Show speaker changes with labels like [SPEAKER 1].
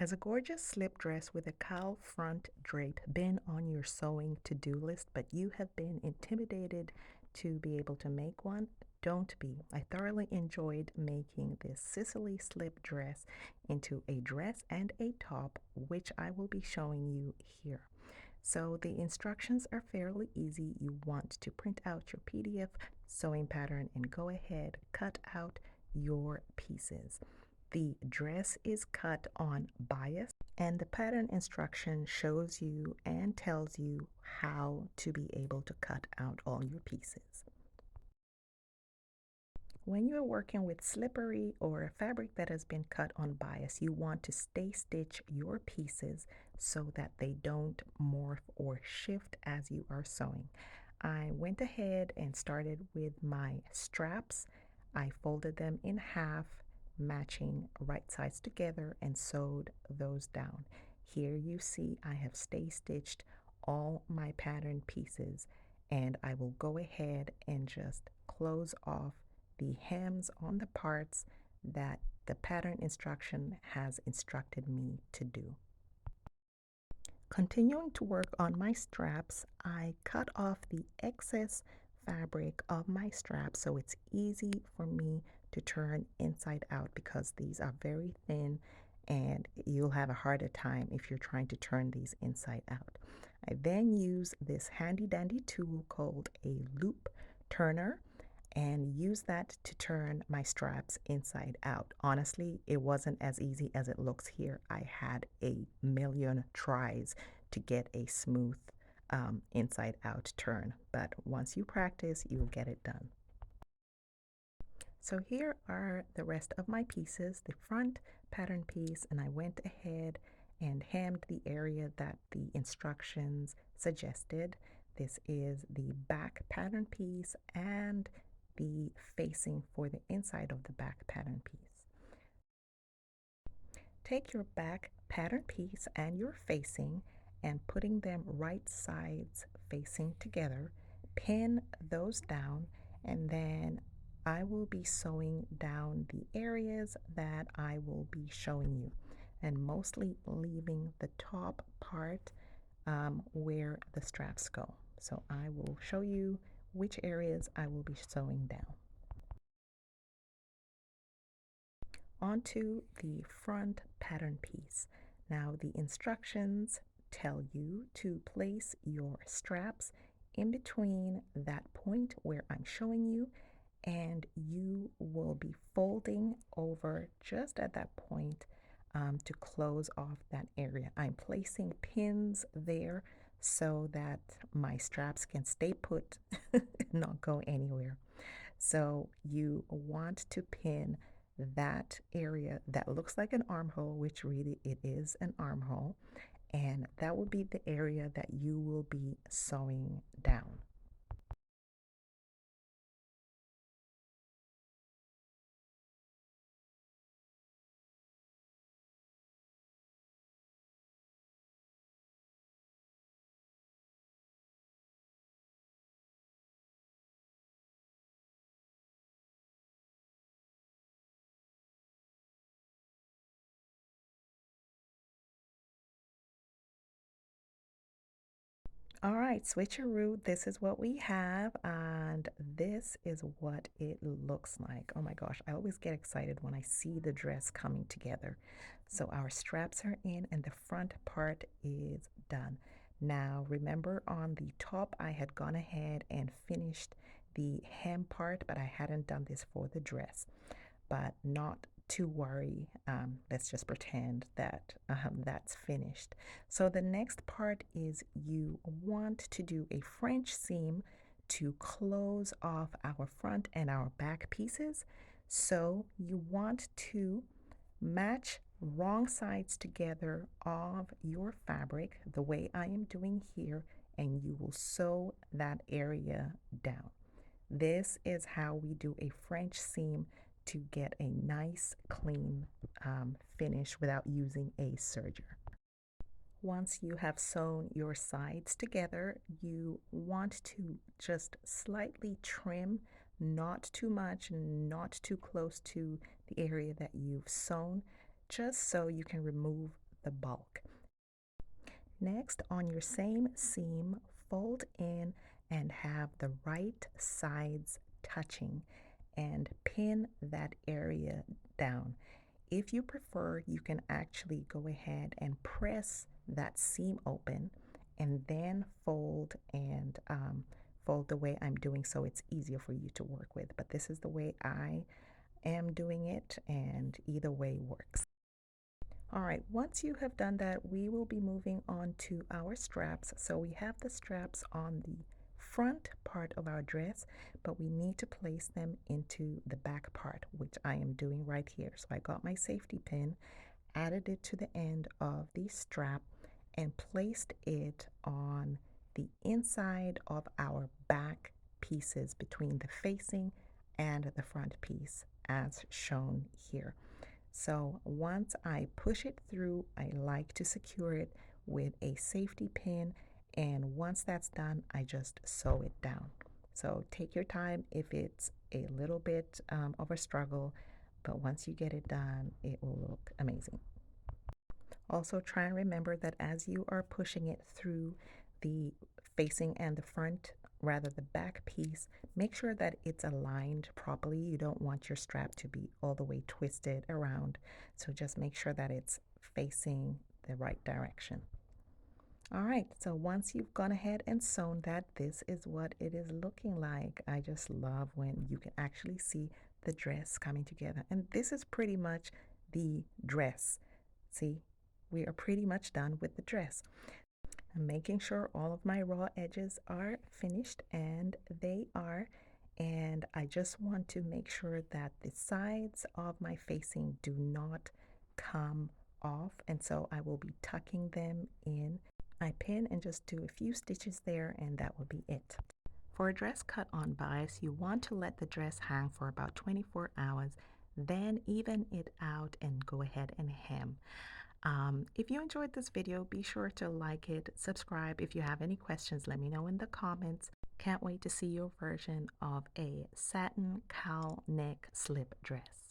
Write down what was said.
[SPEAKER 1] Has a gorgeous slip dress with a cowl front drape been on your sewing to-do list, but you have been intimidated to be able to make one? Don't be. I thoroughly enjoyed making this Sicily slip dress into a dress and a top, which I will be showing you here. So the instructions are fairly easy. You want to print out your PDF sewing pattern and go ahead, cut out your pieces. The dress is cut on bias, and the pattern instruction shows you and tells you how to be able to cut out all your pieces. When you're working with slippery or a fabric that has been cut on bias, you want to stay stitch your pieces so that they don't morph or shift as you are sewing. I went ahead and started with my straps. I folded them in half, matching right sides together, and sewed those down. Here you see I have stay stitched all my pattern pieces, and I will go ahead and just close off the hems on the parts that the pattern instruction has instructed me to do. Continuing to work on my straps, I cut off the excess fabric of my straps so it's easy for me to turn inside out, because these are very thin and you'll have a harder time if you're trying to turn these inside out. I then use this handy dandy tool called a loop turner and use that to turn my straps inside out. Honestly, it wasn't as easy as it looks here. I had a million tries to get a smooth inside out turn, but once you practice, you'll get it done. So here are the rest of my pieces, the front pattern piece, and I went ahead and hemmed the area that the instructions suggested. This is the back pattern piece and the facing for the inside of the back pattern piece. Take your back pattern piece and your facing and putting them right sides facing together, pin those down, and then I will be sewing down the areas that I will be showing you, and mostly leaving the top part where the straps go. So I will show you which areas I will be sewing down. Onto the front pattern piece. Now the instructions tell you to place your straps in between that point where I'm showing you, and you will be folding over just at that point to close off that area. I'm placing pins there so that my straps can stay put and not go anywhere. So you want to pin that area that looks like an armhole, which really it is an armhole, and that will be the area that you will be sewing down. All right, switcheroo, this is what we have, and this is what it looks like. Oh my gosh, I always get excited when I see the dress coming together. So our straps are in and the front part is done. Now remember, on the top I had gone ahead and finished the hem part, but I hadn't done this for the dress. But not to worry, let's just pretend that that's finished. So the next part is you want to do a French seam to close off our front and our back pieces. So you want to match wrong sides together of your fabric the way I am doing here, and you will sew that area down. This is how we do a French seam to get a nice clean finish without using a serger. Once you have sewn your sides together, you want to just slightly trim, not too much, not too close to the area that you've sewn, just so you can remove the bulk. Next, on your same seam, fold in and have the right sides touching and pin that area down. If you prefer, you can actually go ahead and press that seam open and then fold and fold the way I'm doing so it's easier for you to work with. But this is the way I am doing it, and either way works. All right, once you have done that, we will be moving on to our straps. So we have the straps on the front part of our dress, but we need to place them into the back part, which I am doing right here. So I got my safety pin, added it to the end of the strap, and placed it on the inside of our back pieces between the facing and the front piece as shown here. So once I push it through, I like to secure it with a safety pin, and once that's done, I just sew it down. So take your time if it's a little bit of a struggle, but once you get it done, it will look amazing. Also, try and remember that as you are pushing it through the facing and the front, rather the back piece, make sure that it's aligned properly. You don't want your strap to be all the way twisted around. So just make sure that it's facing the right direction. All right, so once you've gone ahead and sewn that, this is what it is looking like. I just love when you can actually see the dress coming together. And this is pretty much the dress. See, we are pretty much done with the dress. I'm making sure all of my raw edges are finished, and they are. And I just want to make sure that the sides of my facing do not come off. And so I will be tucking them in. I pin and just do a few stitches there, and that will be it. For a dress cut on bias, you want to let the dress hang for about 24 hours, then even it out and go ahead and hem. If you enjoyed this video, be sure to like it, subscribe. If you have any questions, let me know in the comments. Can't wait to see your version of a satin cowl neck slip dress.